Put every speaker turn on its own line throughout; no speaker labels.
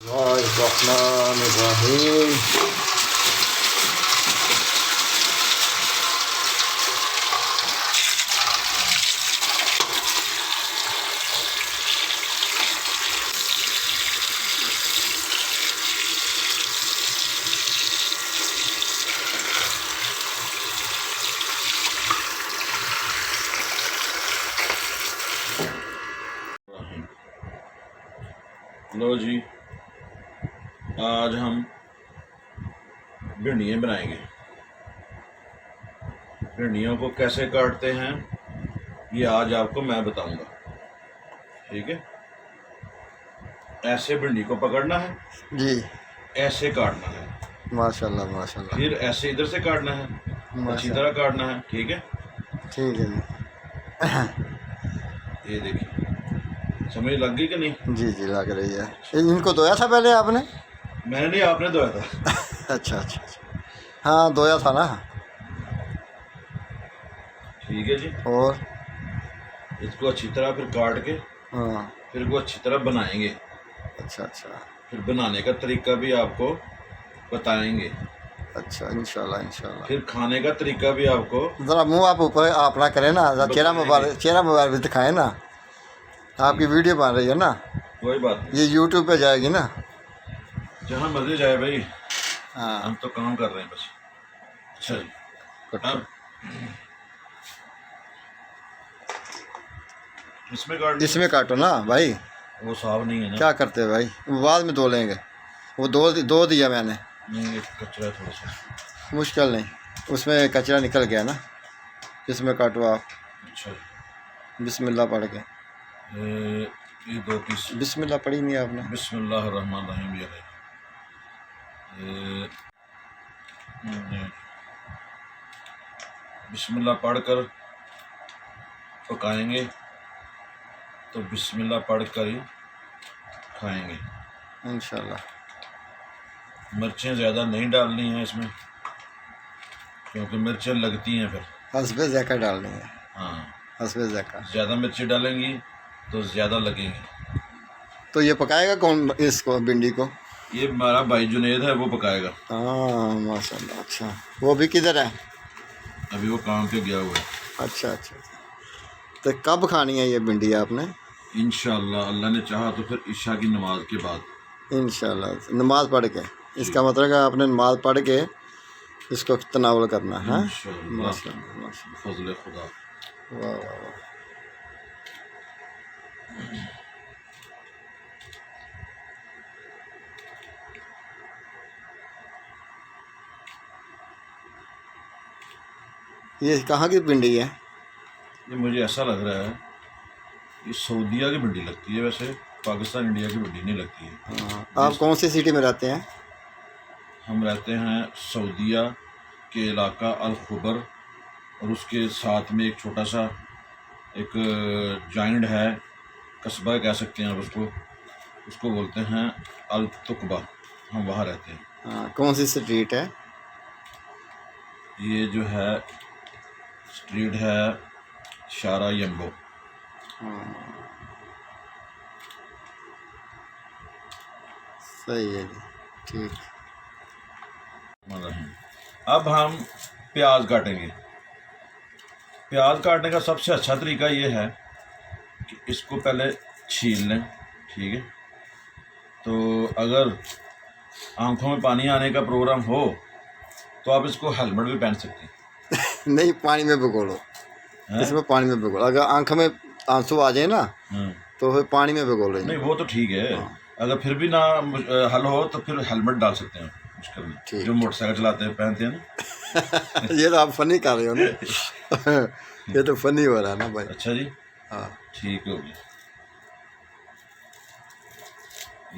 Bismillahirrahmanirrahim. लो जी, आज हम भिंडियाँ बनाएंगे। भिंडियों को कैसे काटते हैं ये आज आपको मैं बताऊंगा, ठीक है। ऐसे भिंडी को पकड़ना है
जी,
ऐसे काटना है,
माशाल्लाह माशाल्लाह।
फिर ऐसे इधर से काटना है, अच्छी तरह काटना है, ठीक है।
ठीक है
ये देखिए, समझ लग गई कि नहीं?
जी जी लग रही है। इनको धोया था पहले आपने?
मैंने नहीं, आपने धोया था।
अच्छा अच्छा अच्छा, हाँ धोया था ना।
ठीक है जी।
और
इसको अच्छी तरह फिर काट के
हाँ,
फिर वो अच्छी तरह बनाएंगे।
अच्छा अच्छा
फिर बनाने का तरीका भी आपको बताएंगे।
अच्छा, इंशाल्लाह इंशाल्लाह।
फिर खाने का तरीका भी आपको
ज़रा मुंह आप ऊपर आप ना करें ना,
बताएंगे।
चेहरा मोबाइल भी दिखाएं ना। आपकी वीडियो बन रही है ना,
कोई बात नहीं,
ये यूट्यूब पे जाएगी ना।
जहाँ मर्जी जाए भाई,
हाँ
हम तो काम कर रहे हैं बस। अच्छा जी, अब
इसमें काटो ना भाई।
वो साफ नहीं है ना।
क्या करते भाई, बाद में धो लेंगे। वो धो दिया मैंने।
नहीं, ये कचरा है थोड़ा सा।
मुश्किल नहीं, उसमें कचरा निकल गया ना। इसमें काटो आप।
अच्छा,
बिस्मिल्लाह पढ़ के।
ये 2 पीस।
बिस्मिल्लाह पढ़ी नहीं आपने?
बिस्मिल्लाहिर्रहमानिर्रहीम। ये बिस्मिल्लाह पढ़कर पकाएंगे तो बिस्मिल्लाह पढ़ कर ही खाएंगे
इंशाल्लाह।
मिर्चें ज़्यादा नहीं डालनी हैं इसमें, क्योंकि मिर्चें लगती हैं फिर।
हस्बे ज़ायका डालनी है।
हाँ,
हस्बे ज़ायका।
ज़्यादा मिर्ची डालेंगी तो ज़्यादा लगेंगी।
तो ये पकाएगा कौन इसको, भिंडी को?
ये हमारा भाई जुनेद है, वो पकाएगा।
हाँ माशाल्लाह। अच्छा, वो भी किधर है?
अभी वो काम पे गया हुआ है।
अच्छा अच्छा। तो कब खानी है ये भिंडी आपने?
इंशाअल्लाह, अल्लाह ने चाहा तो फिर इशा की नमाज के बाद।
इंशाल्लाह नमाज पढ़ के। इसका मतलब है आपने नमाज पढ़ के इसको तनावल करना है।
इंशाअल्लाह,
माशाल्लाह माशाल्लाह,
फजल खुदा।
वाह वाह वाह। ये कहाँ की भिंडी है?
ये मुझे ऐसा लग रहा है ये सऊदीया की भिंडी लगती है, वैसे पाकिस्तान इंडिया की भिंडी नहीं लगती है।
हाँ, आप कौन सी सिटी में रहते हैं?
हम रहते हैं सऊदीया के इलाका अल खुबर, और उसके साथ में एक छोटा सा एक जॉइंट है, कस्बा कह सकते हैं आप उसको। उसको बोलते हैं अल तुकबा। हम वहाँ रहते हैं।
हाँ, कौन सी स्ट्रीट है?
ये जो है स्ट्रीट है शारा यम्बो।
सही है जी, ठीक।
अब हम प्याज काटेंगे। प्याज काटने का सबसे अच्छा तरीका ये है कि इसको पहले छील लें, ठीक है। तो अगर आंखों में पानी आने का प्रोग्राम हो तो आप इसको हेलमेट भी पहन सकते हैं।
नहीं, पानी में भिगो लो। इसमें पानी में भिगो, अगर आंख में आंसू आ जाए ना तो फिर पानी में भिगो लेंगे।
नहीं, वो तो ठीक है। हाँ। अगर फिर भी ना हल हो तो फिर हेलमेट डाल सकते हैं, मुश्किल नहीं। जो मोटरसाइकिल चलाते हैं पहनते हैं ना।
ये तो आप फनी कर रहे हो ना। ये तो फनी हो रहा है ना भाई।
अच्छा जी,
हाँ
ठीक हो गया।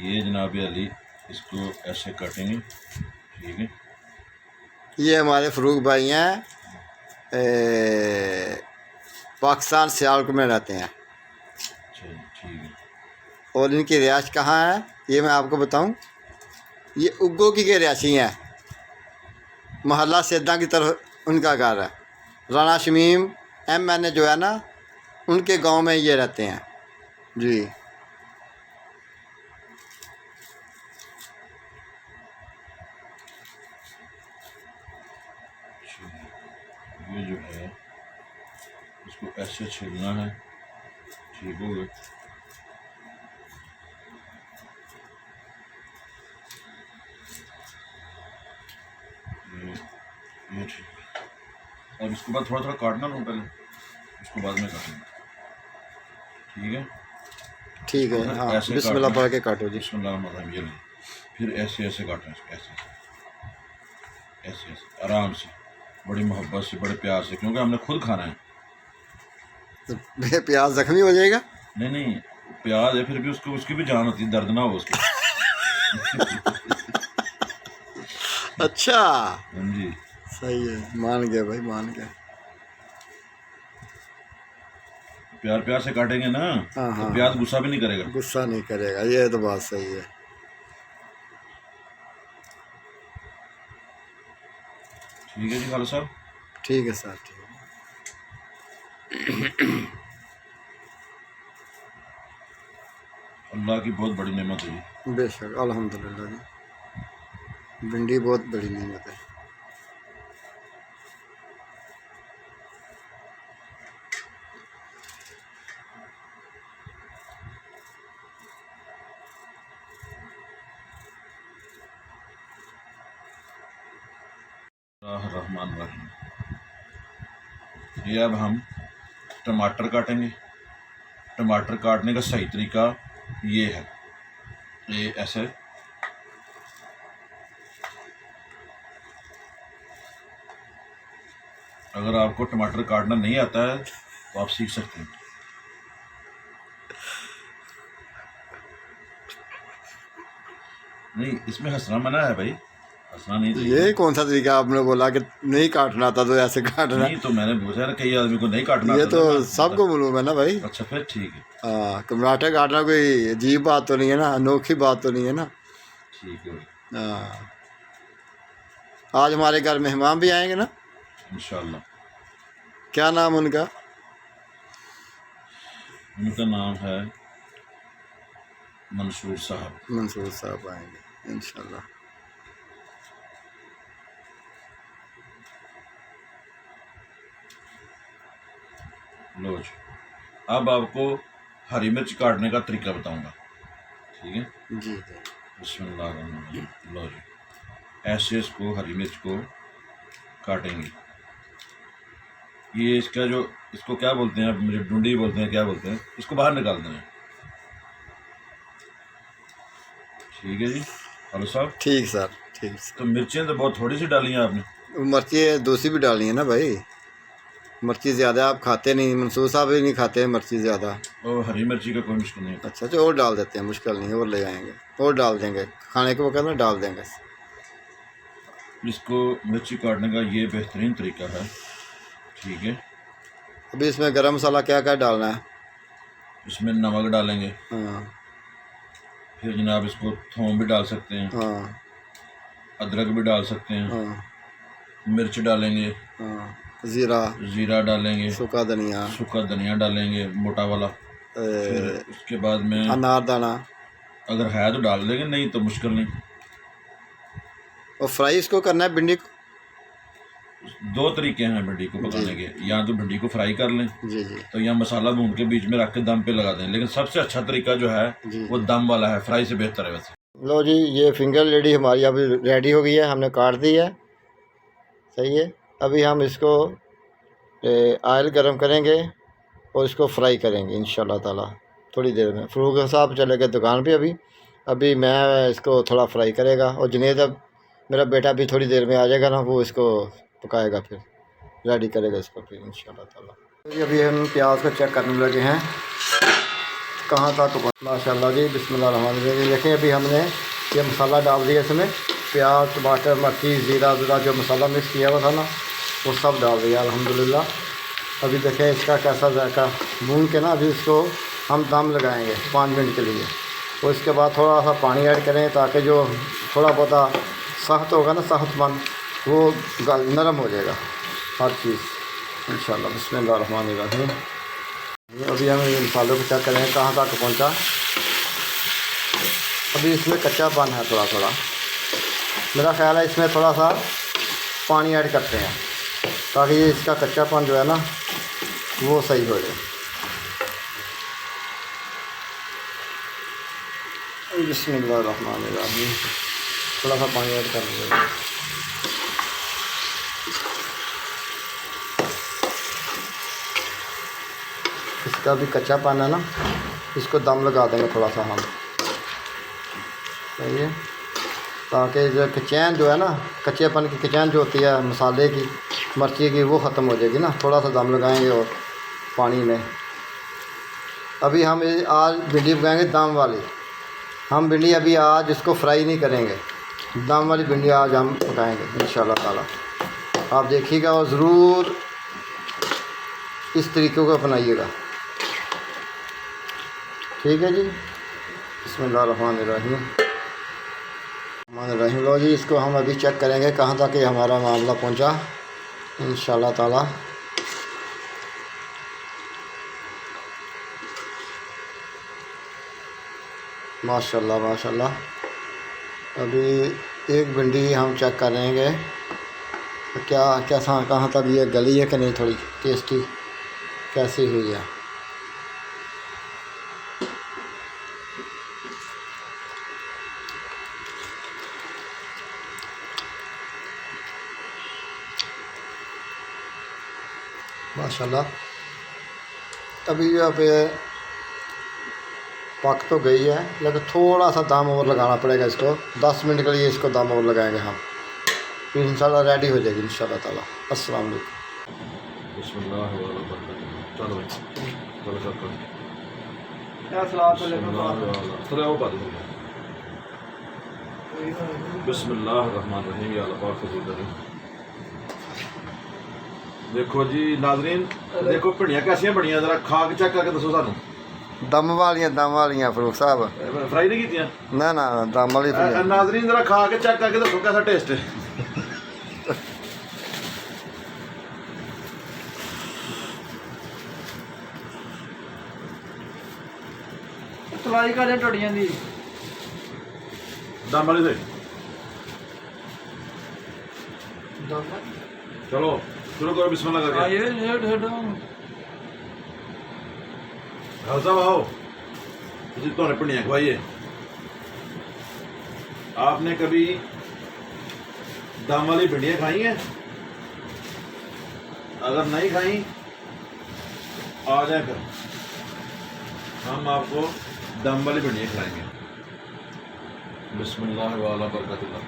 ये जनाब अली इसको ऐसे काटेंगे, ठीक है।
ये हमारे फरूक भाई हैं, पाकिस्तान सियालकोट में रहते हैं।
अच्छा, ठीक है।
और इनकी रिहाइश कहाँ है ये मैं आपको बताऊं। ये उग्गो की रिहायशी हैं, मोहल्ला सैदा की तरफ उनका घर है। राना शमीम MN जो है ना, उनके गांव में ये रहते हैं जी।
है, इसको ऐसे छीलना है। ठीक हो गया। ये ठीक है। और इसके बाद थोड़ा थोड़ा काटना लूँ पहले, उसको बाद में काटूँगा। ठीक है,
ठीक है। हाँ,
ऐसे
बिस्मिल्लाह
काटना।
पढ़ के काटो जी।
बिस्मिल्लाह, ये ले। फिर ऐसे ऐसे काटना इसको, ऐसे ऐसे ऐसे आराम से, बड़ी मोहब्बत से, बड़े प्यार से, क्योंकि हमने खुद खाना है।
तो प्याज जख्मी हो जाएगा।
नहीं नहीं, प्याज है, फिर भी उसको, उसकी भी जान होती है, दर्द ना हो उसकी।
अच्छा,
हाँ जी।
सही है, मान गया भाई, मान गया।
प्यार प्यार से काटेंगे ना,
हाँ,
तो
हाँ,
प्याज गुस्सा भी नहीं करेगा।
गुस्सा नहीं करेगा, ये तो बात सही है।
ठीक है जी खालिद साहब।
ठीक है सर, ठीक है।
अल्लाह की बहुत बड़ी नेमत है जी।
बेशक, अल्हम्दुलिल्लाह जी, भिंडी बहुत बड़ी नेमत है।
रहमान रहीम। ये अब हम टमाटर काटेंगे। टमाटर काटने का सही तरीका ये है, ये ऐसे अगर आपको टमाटर काटना नहीं आता है तो आप सीख सकते हैं। नहीं, इसमें हंसना मना है भाई, हंसना नहीं चाहिए।
ये कौन सा तरीका आपने बोला कि नहीं काटना आता तो ऐसे काटना?
नहीं, तो मैंने पूछा ना, कई आदमी को नहीं काटना
ये
आता
तो
ना,
सबको मालूम है ना भाई।
अच्छा फिर ठीक है।
हाँ, टमाटर काटना कोई अजीब बात तो नहीं है ना, अनोखी बात तो नहीं है ना।
ठीक है
हाँ, आज हमारे घर मेहमान भी आएंगे ना।
इंशाल्लाह।
क्या नाम उनका?
उनका नाम है मंसूर साहब।
मंसूर साहब आएंगे इंशाल्लाह।
लो जी, अब आपको हरी मिर्च काटने का तरीका बताऊंगा। ठीक है
जी।
बिस्मिल्लाह। लो जी, ऐसे इसको हरी मिर्च को काटेंगे। ये इसका जो, इसको क्या बोलते हैं, मुझे डुंडी बोलते हैं, क्या बोलते हैं, इसको बाहर निकाल देना है। ठीक है जी हेलो साहब।
ठीक सर, ठीक सर।
तो मिर्चें तो बहुत थोड़ी सी डाली हैं आपने।
मिर्ची दूसरी भी डालनी है ना भाई, मिर्ची ज़्यादा आप खाते नहीं, मंसूर साहब भी नहीं खाते हैं मिर्ची ज़्यादा।
और हरी मिर्ची का कोई मुश्किल नहीं।
अच्छा, तो और डाल देते हैं, मुश्किल नहीं, और ले आएंगे, और डाल देंगे, खाने के वक्त में डाल देंगे।
इसको मिर्ची काटने का ये बेहतरीन तरीका है। ठीक है,
अभी इसमें गरम मसाला क्या क्या डालना है?
इसमें नमक डालेंगे।
हाँ,
फिर जनाब इसको थोम भी डाल सकते हैं,
हाँ,
अदरक भी डाल सकते हैं,
हाँ,
मिर्च डालेंगे,
हाँ, ज़ीरा,
ज़ीरा डालेंगे,
सूखा धनिया,
सूखा धनिया डालेंगे मोटा वाला। फिर उसके बाद में
अनारदाना,
अगर है तो डाल देंगे, नहीं तो मुश्किल नहीं।
और फ्राई इसको करना है भिंडी को?
दो तरीके हैं भिंडी को पकाने के, या तो भिंडी को फ्राई कर लें,
जी जी
तो या मसाला भून के बीच में रख के दम पे लगा दें, लेकिन सबसे अच्छा तरीका जो है
जी।
वो दम वाला है, फ्राई से बेहतर है वैसे।
लो जी, ये फिंगर लेडी हमारी अभी रेडी हो गई है, हमने काट दी है। सही है, अभी हम इसको ऑयल गरम करेंगे और इसको फ्राई करेंगे इंशाल्लाह ताला थोड़ी देर में। फ़रूक साहब चले गए दुकान पे अभी मैं इसको थोड़ा फ्राई करेगा, और जुनेद अब मेरा बेटा भी थोड़ी देर में आ जाएगा ना, वो इसको पकाएगा, फिर रेडी करेगा इसको फिर इंशाल्लाह ताला। तो अभी हम प्याज को चेक करने लगे हैं कहाँ तक। माशाल्लाह जी, बिस्मिल्लाह रहमान रहीम। देखें, अभी हमने ये मसाला डाल दिया इसमें, प्याज, टमाटर, मिर्ची, ज़ीरा जो मसाला मिक्स किया हुआ था ना, वो सब डाल दिया अल्हम्दुलिल्लाह। अभी देखें इसका कैसा जायका, भून के ना अभी इसको हम दम लगाएंगे 5 मिनट के लिए, और इसके बाद थोड़ा सा पानी ऐड करें ताकि जो थोड़ा बहुत सख्त होगा ना, सख्तमंद, वो नरम हो जाएगा हर चीज़ इंशाल्लाह। बिस्मिल्लाह रहमान रहीम। अभी हम इन मसालों को चेक करें कहाँ तक पहुँचा। अभी इसमें कच्चापन है थोड़ा, मेरा ख्याल है इसमें थोड़ा सा पानी ऐड करते हैं। ताकि ये इसका कच्चापन जो है ना वो सही हो जाए। बिस्मिल्लाहिर्रहमानिर्रहीम। थोड़ा सा पानी ऐड कर लीजिएगा। इसका भी कच्चापन है ना, इसको दम लगा देंगे थोड़ा सा हम, सही है, ताकि जो कचैन जो है ना, कच्चेपन की कचैन जो होती है मसाले की, मिर्ची की, वो ख़त्म हो जाएगी ना। थोड़ा सा दम लगाएंगे और पानी में। अभी हम आज भिंडी पकाएंगे दम वाली। हम भिंडी अभी आज इसको फ्राई नहीं करेंगे, दम वाली भिंडी आज हम पकाएंगे इंशाल्लाह ताला। आप देखिएगा और ज़रूर इस तरीक़े को अपनाइएगा, ठीक है जी। बिस्मिल्लाहिर्रहमानिर्रहीम। लो जी, इसको हम अभी चेक करेंगे कहाँ तक ये हमारा मामला पहुँचा इंशाल्लाह ताला। माशाल्लाह माशाल्लाह। अभी एक भिंडी हम चेक करेंगे क्या कैसा कहाँ तक ये गली है कि नहीं, थोड़ी टेस्टी कैसी हुई है। माशाल्लाह। अभी यहाँ पे पक तो गई है, लेकिन थोड़ा सा दम और लगाना पड़ेगा इसको। 10 मिनट के लिए इसको दम और लगाएंगे हम, फिर इंशाल्लाह रेडी हो जाएगी इंशाल्लाह ताला। अस्सलाम वालेकुम।
बिस्मिल्लाहिर्रहमानिर्रहीम। देखो जी नाज़रीन, देखो भिंडियाँ कैसियां बनियां, जरा खा के चेक करके दसो सानू।
दम वालियां फारूक साहब,
फ्राई नहीं कीतियां?
ना ना दम वाली।
नाज़रीन जरा खा के चेक करके दसो कैसा टेस्ट है।
तलाई का टोड़ियां दी
दम वाली से चलो शुरू करो, बिस्मिल्लाह करके। खालसा आओ, तुझे तो भिंडियाँ खवाइए। आपने कभी दम वाली भिंडियाँ खाई हैं? अगर नहीं खाई आ जाए, फिर हम आपको दम वाली भिंडियाँ खिलाएंगे। बिस्मिल्लाह वाला बरकतुल्लाह।